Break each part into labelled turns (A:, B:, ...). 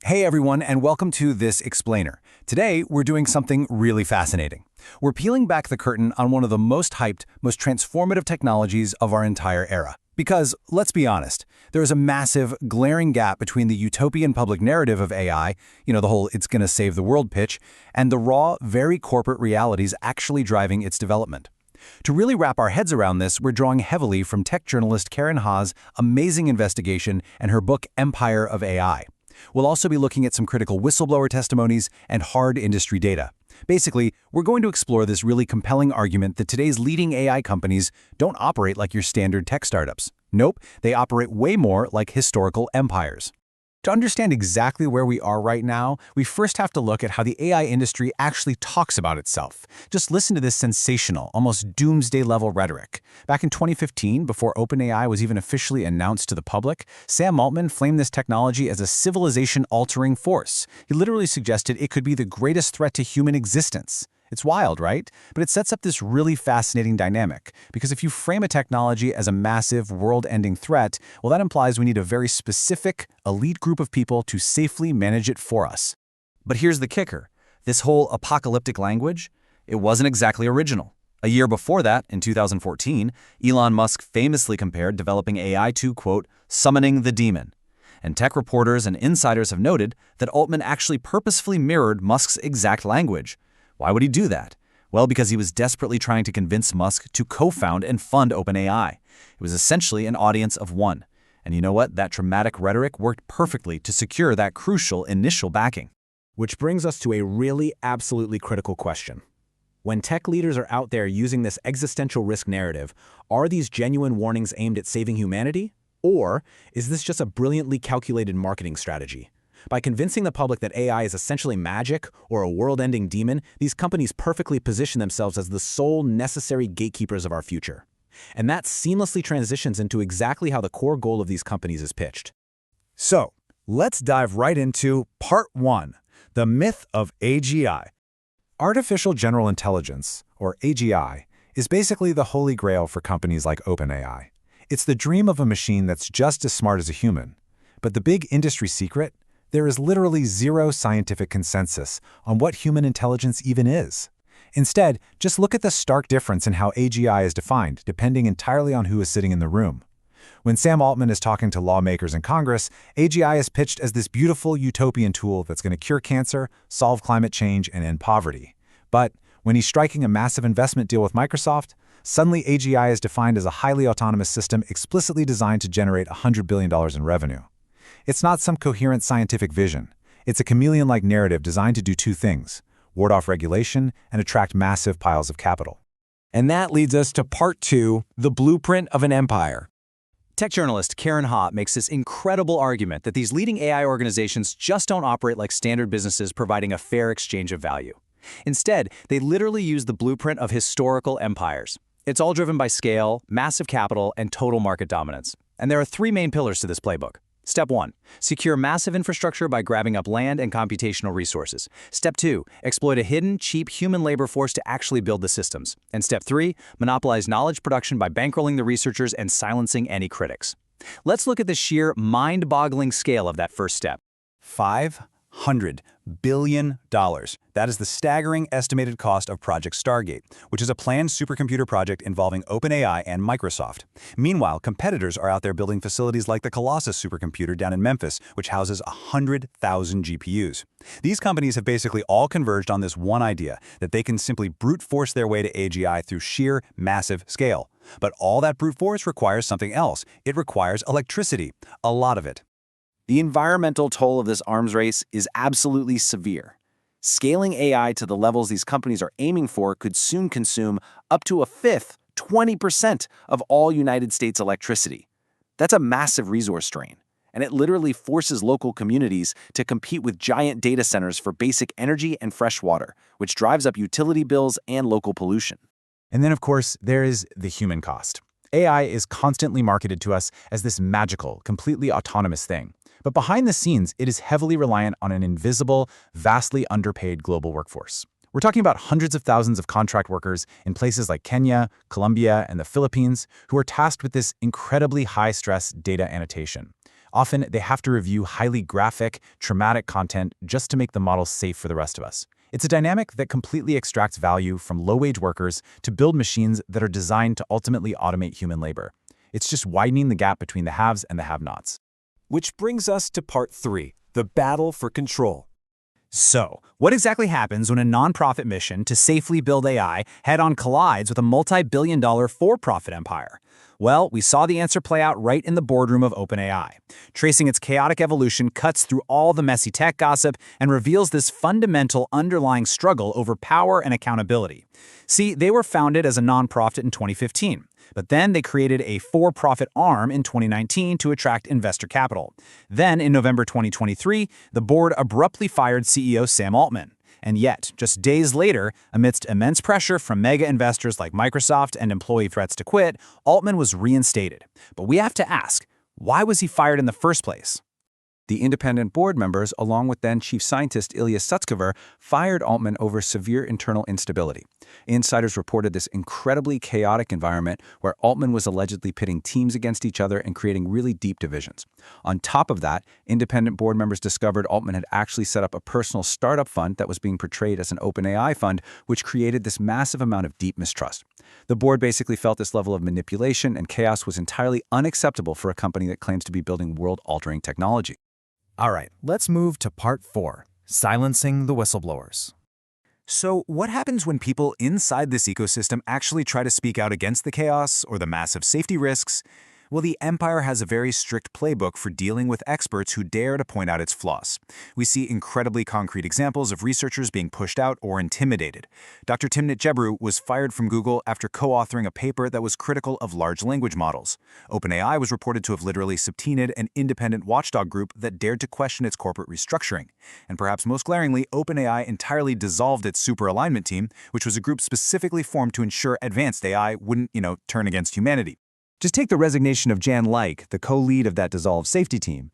A: Hey everyone, and welcome to This Explainer. Today, we're doing something really fascinating. We're peeling back the curtain on one of the most hyped, most transformative technologies of our entire era. Because, let's be honest, there is a massive, glaring gap between the utopian public narrative of AI, the whole it's gonna save the world pitch, and the raw, very corporate realities actually driving its development. To really wrap our heads around this, we're drawing heavily from tech journalist Karen Hao's amazing investigation and her book Empire of AI. We'll also be looking at some critical whistleblower testimonies and hard industry data. Basically, we're going to explore this really compelling argument that today's leading AI companies don't operate like your standard tech startups. Nope, they operate way more like historical empires. To understand exactly where we are right now, we first have to look at how the AI industry actually talks about itself. Just listen to this sensational, almost doomsday-level rhetoric. Back in 2015, before OpenAI was even officially announced to the public, Sam Altman flamed this technology as a civilization-altering force. He literally suggested it could be the greatest threat to human existence. It's wild, right? But it sets up this really fascinating dynamic, because if you frame a technology as a massive, world-ending threat, well, that implies we need a very specific, elite group of people to safely manage it for us. But here's the kicker. This whole apocalyptic language, it wasn't exactly original. A year before that, in 2014, Elon Musk famously compared developing AI to, quote, summoning the demon. And tech reporters and insiders have noted that Altman actually purposefully mirrored Musk's exact language. Why would he do that? Well, because he was desperately trying to convince Musk to co-found and fund OpenAI. It was essentially an audience of one. And you know what? That dramatic rhetoric worked perfectly to secure that crucial initial backing.
B: Which brings us to a really absolutely critical question. When tech leaders are out there using this existential risk narrative, are these genuine warnings aimed at saving humanity? Or is this just a brilliantly calculated marketing strategy? By convincing the public that AI is essentially magic or a world-ending demon, these companies perfectly position themselves as the sole necessary gatekeepers of our future. And that seamlessly transitions into exactly how the core goal of these companies is pitched.
A: So, let's dive right into Part 1, the myth of AGI. Artificial General Intelligence, or AGI, is basically the holy grail for companies like OpenAI. It's the dream of a machine that's just as smart as a human. But the big industry secret? There is literally zero scientific consensus on what human intelligence even is. Instead, just look at the stark difference in how AGI is defined, depending entirely on who is sitting in the room. When Sam Altman is talking to lawmakers in Congress, AGI is pitched as this beautiful utopian tool that's going to cure cancer, solve climate change, and end poverty. But when he's striking a massive investment deal with Microsoft, suddenly AGI is defined as a highly autonomous system explicitly designed to generate $100 billion in revenue. It's not some coherent scientific vision. It's a chameleon-like narrative designed to do two things: ward off regulation and attract massive piles of capital.
B: And that leads us to Part 2, the blueprint of an empire.
A: Tech journalist Karen Hao makes this incredible argument that these leading AI organizations just don't operate like standard businesses providing a fair exchange of value. Instead, they literally use the blueprint of historical empires. It's all driven by scale, massive capital, and total market dominance. And there are three main pillars to this playbook. Step 1. Secure massive infrastructure by grabbing up land and computational resources. Step 2. Exploit a hidden, cheap human labor force to actually build the systems. And Step 3. Monopolize knowledge production by bankrolling the researchers and silencing any critics. Let's look at the sheer mind-boggling scale of that first step. $500 billion. That is the staggering estimated cost of Project Stargate, which is a planned supercomputer project involving OpenAI and Microsoft. Meanwhile, competitors are out there building facilities like the Colossus supercomputer down in Memphis, which houses 100,000 GPUs. These companies have basically all converged on this one idea, that they can simply brute force their way to AGI through sheer, massive scale. But all that brute force requires something else. It requires electricity, a lot of it.
C: The environmental toll of this arms race is absolutely severe. Scaling AI to the levels these companies are aiming for could soon consume up to a fifth, 20% of all United States electricity. That's a massive resource drain, and it literally forces local communities to compete with giant data centers for basic energy and fresh water, which drives up utility bills and local pollution.
A: And then, of course, there is the human cost. AI is constantly marketed to us as this magical, completely autonomous thing. But behind the scenes, it is heavily reliant on an invisible, vastly underpaid global workforce. We're talking about hundreds of thousands of contract workers in places like Kenya, Colombia, and the Philippines who are tasked with this incredibly high-stress data annotation.
B: Often, they have to review highly graphic, traumatic content just to make the models safe for the rest of us. It's a dynamic that completely extracts value from low-wage workers to build machines that are designed to ultimately automate human labor. It's just widening the gap between the haves and the have-nots.
D: Which brings us to part 3, the battle for control.
A: So, what exactly happens when a nonprofit mission to safely build AI head-on collides with a multi-billion-dollar for-profit empire? Well, we saw the answer play out right in the boardroom of OpenAI. Tracing its chaotic evolution cuts through all the messy tech gossip and reveals this fundamental underlying struggle over power and accountability. See, they were founded as a nonprofit in 2015. But then they created a for-profit arm in 2019 to attract investor capital. Then, in November 2023, the board abruptly fired CEO Sam Altman. And yet, just days later, amidst immense pressure from mega investors like Microsoft and employee threats to quit, Altman was reinstated. But we have to ask, why was he fired in the first place? The independent board members, along with then chief scientist Ilya Sutskever, fired Altman over severe internal instability. Insiders reported this incredibly chaotic environment where Altman was allegedly pitting teams against each other and creating really deep divisions. On top of that, independent board members discovered Altman had actually set up a personal startup fund that was being portrayed as an OpenAI fund, which created this massive amount of deep mistrust. The board basically felt this level of manipulation and chaos was entirely unacceptable for a company that claims to be building world-altering technology.
E: All right, let's move to part 4, silencing the whistleblowers.
A: So what happens when people inside this ecosystem actually try to speak out against the chaos or the massive safety risks? Well, the empire has a very strict playbook for dealing with experts who dare to point out its flaws. We see incredibly concrete examples of researchers being pushed out or intimidated. Dr. Timnit Gebru was fired from Google after co-authoring a paper that was critical of large language models. OpenAI was reported to have literally subpoenaed an independent watchdog group that dared to question its corporate restructuring. And perhaps most glaringly, OpenAI entirely dissolved its super alignment team, which was a group specifically formed to ensure advanced AI wouldn't, turn against humanity. Just take the resignation of Jan Leik, the co-lead of that dissolved safety team.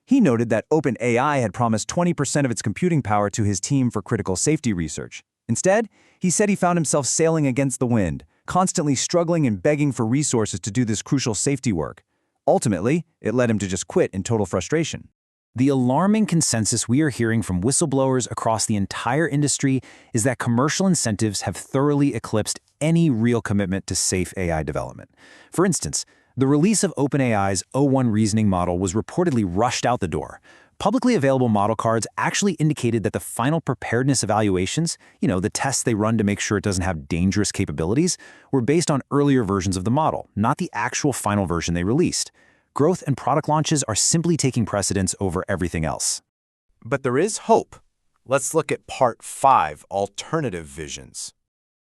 A: He noted that OpenAI had promised 20% of its computing power to his team for critical safety research. Instead, he said he found himself sailing against the wind, constantly struggling and begging for resources to do this crucial safety work. Ultimately, it led him to just quit in total frustration. The alarming consensus we are hearing from whistleblowers across the entire industry is that commercial incentives have thoroughly eclipsed any real commitment to safe AI development. For instance, the release of OpenAI's O1 reasoning model was reportedly rushed out the door. Publicly available model cards actually indicated that the final preparedness evaluations, the tests they run to make sure it doesn't have dangerous capabilities, were based on earlier versions of the model, not the actual final version they released. Growth and product launches are simply taking precedence over everything else.
D: But there is hope. Let's look at part 5, alternative visions.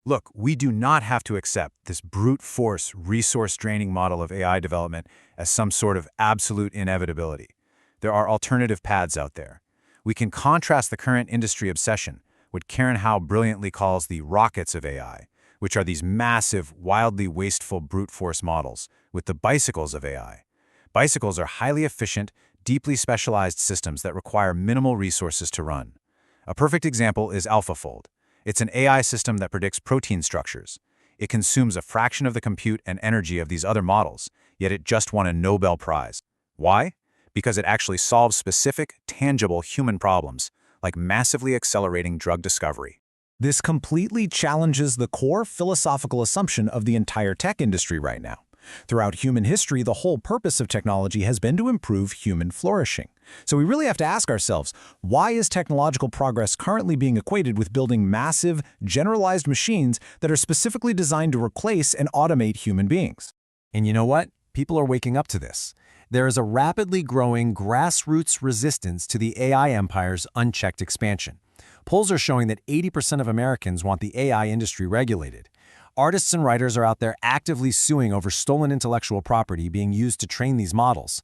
E: Look, we do not have to accept this brute force, resource-draining model of AI development as some sort of absolute inevitability. There are alternative paths out there. We can contrast the current industry obsession, what Karen Hao brilliantly calls the rockets of AI, which are these massive, wildly wasteful brute force models, with the bicycles of AI. Bicycles are highly efficient, deeply specialized systems that require minimal resources to run. A perfect example is AlphaFold. It's an AI system that predicts protein structures. It consumes a fraction of the compute and energy of these other models, yet it just won a Nobel Prize. Why? Because it actually solves specific, tangible human problems, like massively accelerating drug discovery.
B: This completely challenges the core philosophical assumption of the entire tech industry right now. Throughout human history, the whole purpose of technology has been to improve human flourishing. So we really have to ask ourselves, why is technological progress currently being equated with building massive, generalized machines that are specifically designed to replace and automate human beings?
E: And you know what? People are waking up to this. There is a rapidly growing grassroots resistance to the AI empire's unchecked expansion. Polls are showing that 80% of Americans want the AI industry regulated. Artists and writers are out there actively suing over stolen intellectual property being used to train these models.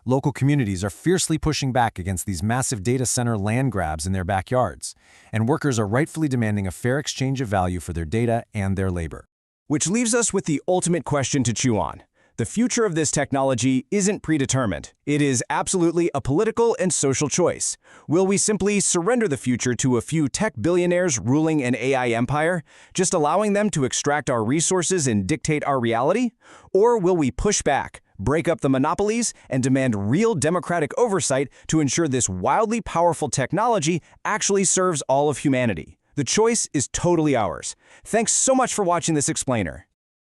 E: Local communities are fiercely pushing back against these massive data center land grabs in their backyards, and workers are rightfully demanding a fair exchange of value for their data and their labor.
F: Which leaves us with the ultimate question to chew on. The future of this technology isn't predetermined. It is absolutely a political and social choice. Will we simply surrender the future to a few tech billionaires ruling an AI empire, just allowing them to extract our resources and dictate our reality? Or will we push back, break up the monopolies, and demand real democratic oversight to ensure this wildly powerful technology actually serves all of humanity? The choice is totally ours. Thanks so much for watching this explainer.